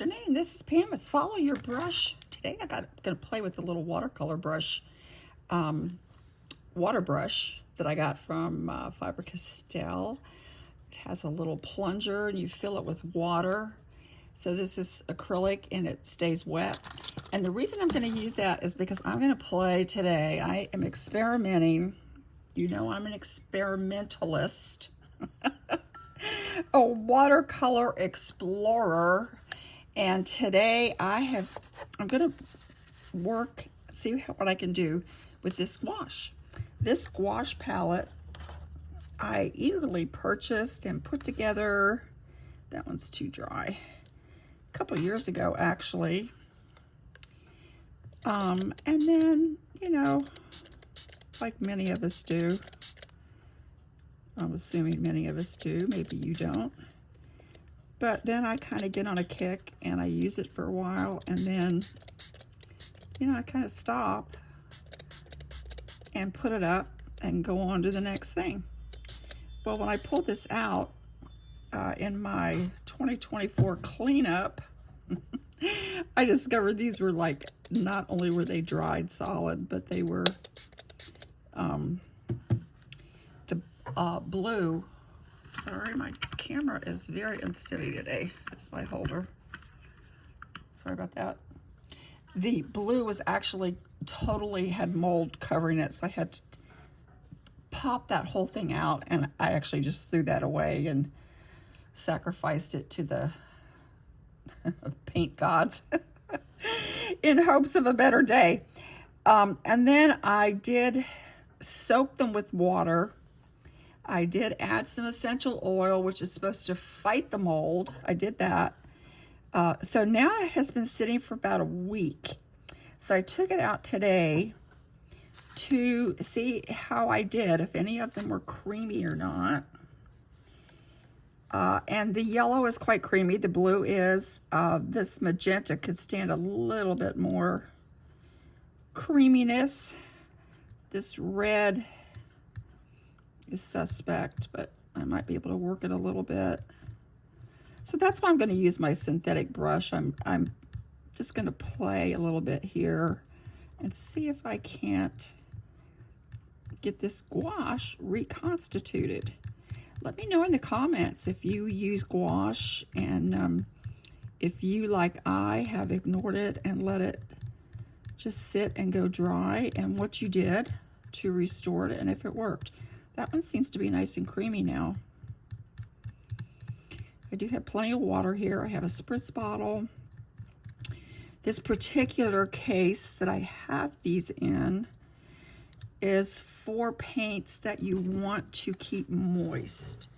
afternoon. This is Pam with Follow Your Brush. Today I'm going to play with the little watercolor brush, water brush that I got from Faber-Castell. It has a little plunger and you fill it with water. So this is acrylic and it stays wet. And the reason I'm going to use that is because I'm going to play today. I am experimenting. You know I'm an experimentalist. A watercolor explorer, and today I'm gonna see what I can do with this gouache. This gouache palette I eagerly purchased and put together. That one's too dry. A couple years ago, actually. And then, you know, like many of us do, I'm assuming many of us do, maybe you don't. But then I kind of get on a kick and I use it for a while and then, you know, I kind of stop and put it up and go on to the next thing. Well, when I pulled this out in my 2024 cleanup, I discovered these were like, not only were they dried solid, but they were blue. Sorry, my camera is very unsteady today. It's my holder. Sorry about that. The blue was actually totally had mold covering it, so I had to pop that whole thing out, and I actually just threw that away and sacrificed it to the paint gods in hopes of a better day. And then I did soak them with water. I did add some essential oil, which is supposed to fight the mold. I did that. So now it has been sitting for about a week. So I took it out today to see how I did, if any of them were creamy or not. And the yellow is quite creamy. The blue is. This magenta could stand a little bit more creaminess. This red is suspect, but I might be able to work it a little bit. So that's why I'm going to use my synthetic brush. I'm just going to play a little bit here and see if I can't get this gouache reconstituted. Let me know in the comments if you use gouache and if you, like I, have ignored it and let it just sit and go dry, and what you did to restore it and if it worked. That one seems to be nice and creamy now. I do have plenty of water here. I have a spritz bottle. This particular case that I have these in is for paints that you want to keep moist.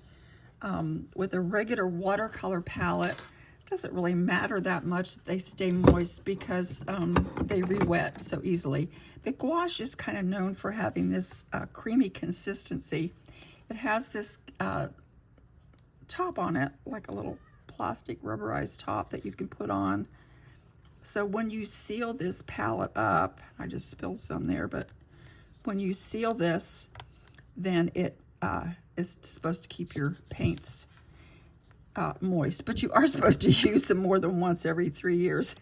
With a regular watercolor palette, it doesn't really matter that much that they stay moist because they re-wet so easily. But gouache is kind of known for having this creamy consistency. It has this top on it, like a little plastic rubberized top that you can put on. So when you seal this palette up, I just spilled some there, but when you seal this, then it is supposed to keep your paints moist, but you are supposed to use them more than once every 3 years.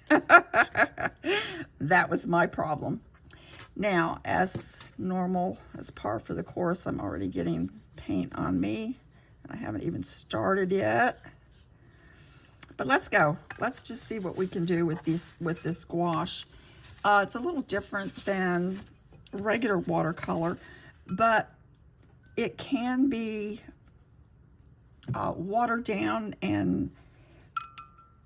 That was my problem. Now, as normal, as par for the course, I'm already getting paint on me. I haven't even started yet. But let's go. Let's just see what we can do with this gouache. It's a little different than regular watercolor, but it can be watered down and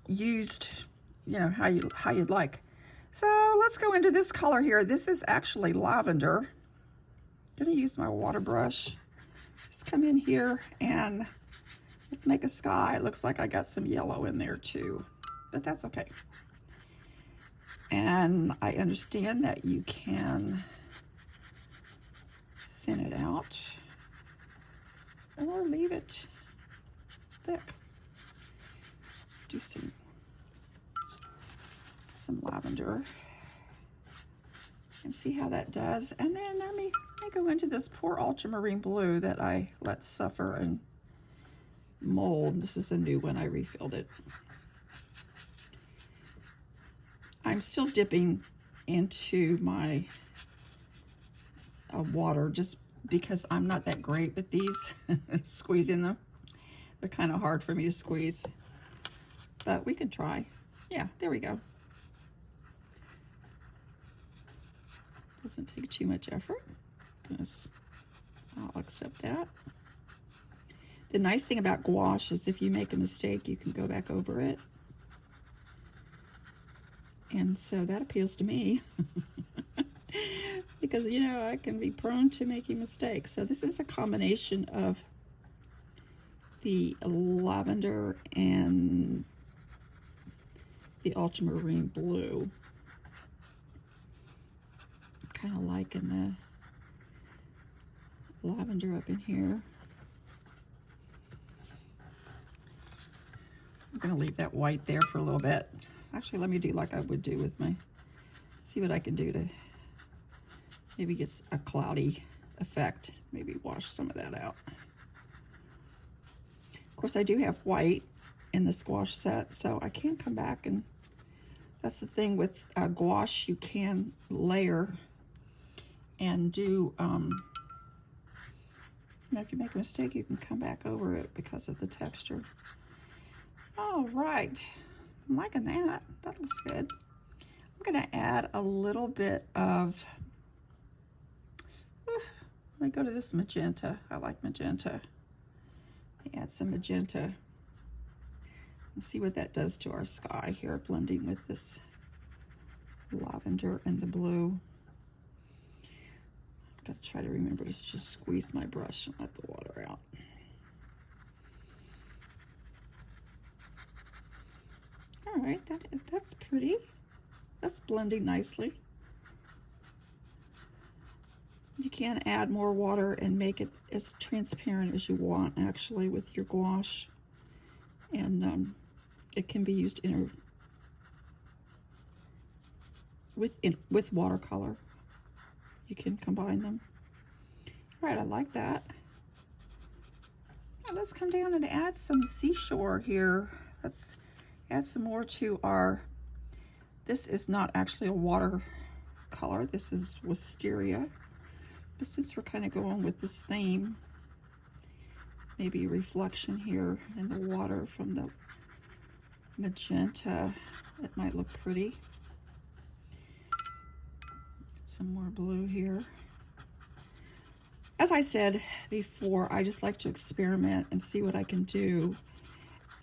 used, you know, how you'd like. So let's go into this color here. This is actually lavender. I'm gonna use my water brush. Just come in here and let's make a sky. It looks like I got some yellow in there too, but that's okay. And I understand that you can thin it out or leave it thick. Do some lavender and see how that does. And then let me go into this poor ultramarine blue that I let suffer and mold. This is a new one. I refilled it. I'm still dipping into my water just because I'm not that great with these, squeezing them. They're kind of hard for me to squeeze, but we can try. Yeah, there we go. Doesn't take too much effort. I'll accept that. The nice thing about gouache is if you make a mistake, you can go back over it. And so that appeals to me because, you know, I can be prone to making mistakes. So this is a combination of the lavender and the ultramarine blue. Kind of liking the lavender up in here. I'm going to leave that white there for a little bit. Actually, let me do like I would do with my, see what I can do to maybe get a cloudy effect. Maybe wash some of that out. Of course, I do have white in the gouache set, so I can come back, and that's the thing with gouache, you can layer and do, you know, if you make a mistake, you can come back over it because of the texture. All right, I'm liking that. That looks good. I'm gonna add a little bit of, let me go to this magenta. I like magenta. Add some magenta and see what that does to our sky here, blending with this lavender and the blue. I've got to try to remember to just squeeze my brush and let the water out. All right, that's pretty. That's blending nicely. You can add more water and make it as transparent as you want, actually, with your gouache. And it can be used with watercolor. You can combine them. All right, I like that. Now let's come down and add some seashore here. Let's add some more to our, this is not actually a watercolor. This is wisteria. But since we're kind of going with this theme, maybe a reflection here in the water from the magenta, it might look pretty. Some more blue here. As I said before, I just like to experiment and see what I can do.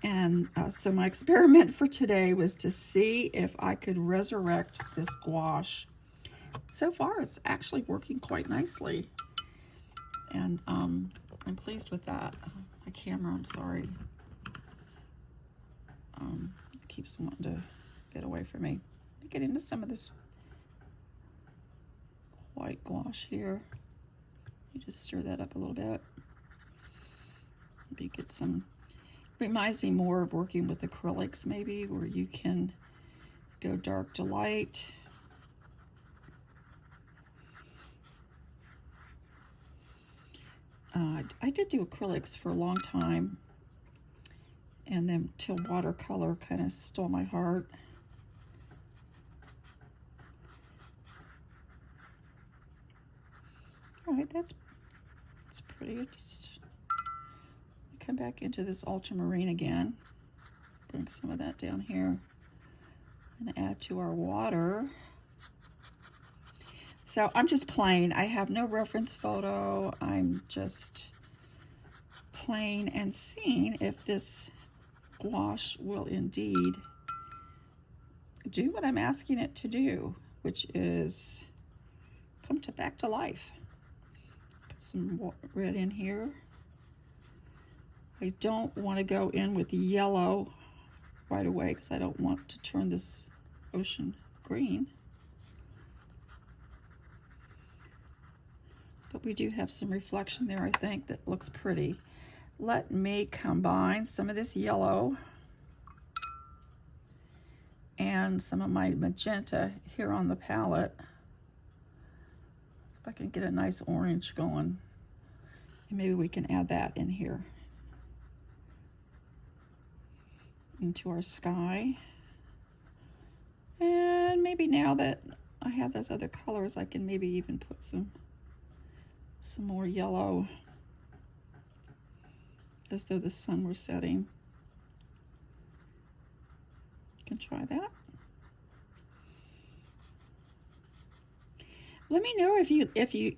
And so my experiment for today was to see if I could resurrect this gouache. So far, it's actually working quite nicely. And I'm pleased with that. My camera, I'm sorry. It keeps wanting to get away from me. Let me get into some of this white gouache here. You just stir that up a little bit. Maybe get some, reminds me more of working with acrylics maybe, where you can go dark to light. I did do acrylics for a long time, and then till watercolor kind of stole my heart. All right, that's pretty. Just come back into this ultramarine again. Bring some of that down here and add to our water. So I'm just playing. I have no reference photo. I'm just playing and seeing if this gouache will indeed do what I'm asking it to do, which is come back to life. Put some red in here. I don't want to go in with the yellow right away because I don't want to turn this ocean green. But we do have some reflection there, I think, that looks pretty. Let me combine some of this yellow and some of my magenta here on the palette. If I can get a nice orange going, and maybe we can add that in here into our sky. And maybe now that I have those other colors, I can maybe even put some more yellow, as though the sun were setting. Can try that. Let me know if you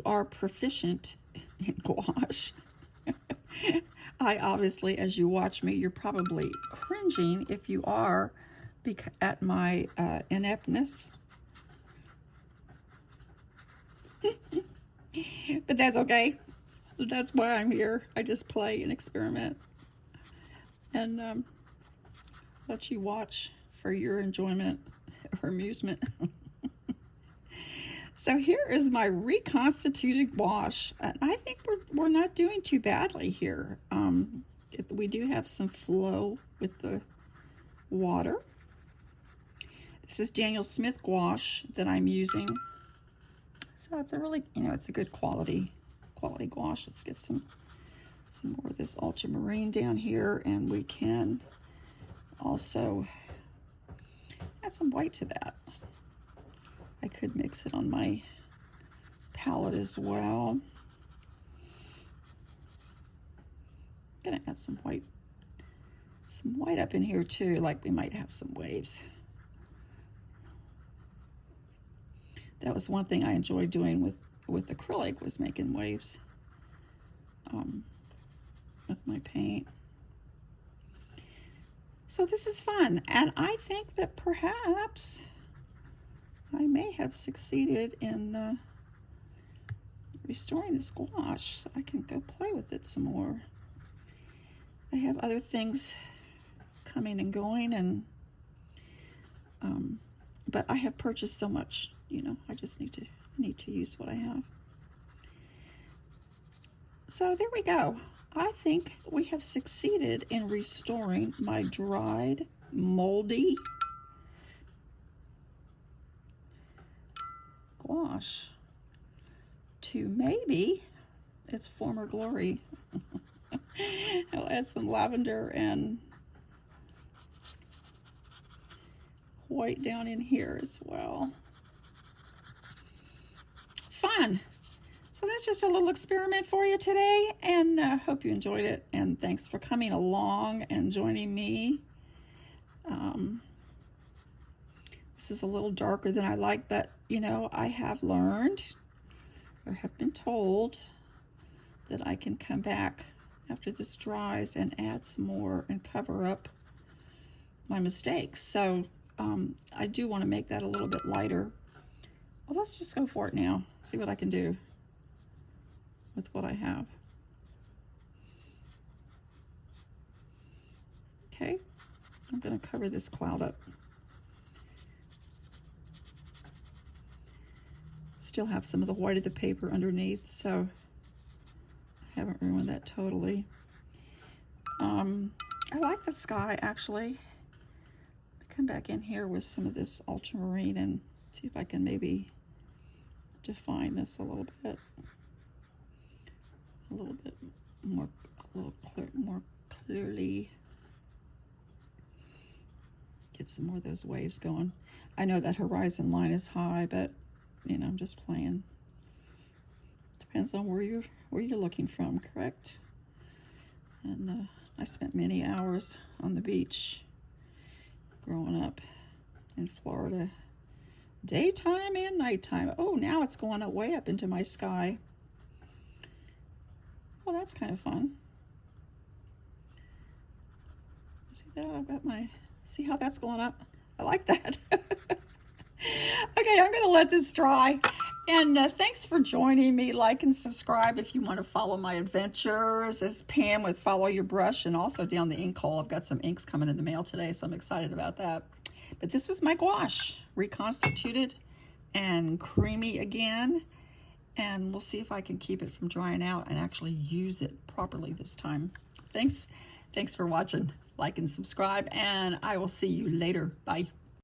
are proficient in gouache. I obviously, as you watch me, you're probably cringing if you are at my ineptness. But that's okay. That's why I'm here. I just play and experiment and let you watch for your enjoyment or amusement. So here is my reconstituted gouache. And I think we're not doing too badly here. We do have some flow with the water. This is Daniel Smith gouache that I'm using. So it's a really, it's a good quality gouache. Let's get some more of this ultramarine down here, and we can also add some white to that. I could mix it on my palette as well. I'm gonna add some white up in here too, like we might have some waves. That was one thing I enjoyed doing with acrylic, was making waves with my paint. So this is fun, and I think that perhaps I may have succeeded in restoring this gouache, so I can go play with it some more. I have other things coming and going, and but I have purchased so much, I just need to use what I have. So there we go. I think we have succeeded in restoring my dried, moldy gouache to maybe its former glory. I'll add some lavender and white down in here as well. Fun. So that's just a little experiment for you today, and hope you enjoyed it, and thanks for coming along and joining me. This is a little darker than I like, but I have learned, or have been told, that I can come back after this dries and add some more and cover up my mistakes. So I do want to make that a little bit lighter. Well, let's just go for it now, see what I can do with what I have. Okay, I'm going to cover this cloud up. Still have some of the white of the paper underneath, so I haven't ruined that totally. I like the sky, actually. Come back in here with some of this ultramarine and see if I can maybe define this a little bit. A little more clearly. Get some more of those waves going. I know that horizon line is high, but I'm just playing. Depends on where you're looking from, correct? And I spent many hours on the beach growing up in Florida, daytime and nighttime. Oh, now it's going way up into my sky. Well, that's kind of fun. See that? I've got see how that's going up? I like that. Okay, I'm going to let this dry. And thanks for joining me. Like and subscribe if you want to follow my adventures as Pam with Follow Your Brush, and also down the ink hole. I've got some inks coming in the mail today, so I'm excited about that. But this was my gouache, reconstituted and creamy again. And we'll see if I can keep it from drying out and actually use it properly this time. Thanks for watching. Like and subscribe, and I will see you later. Bye.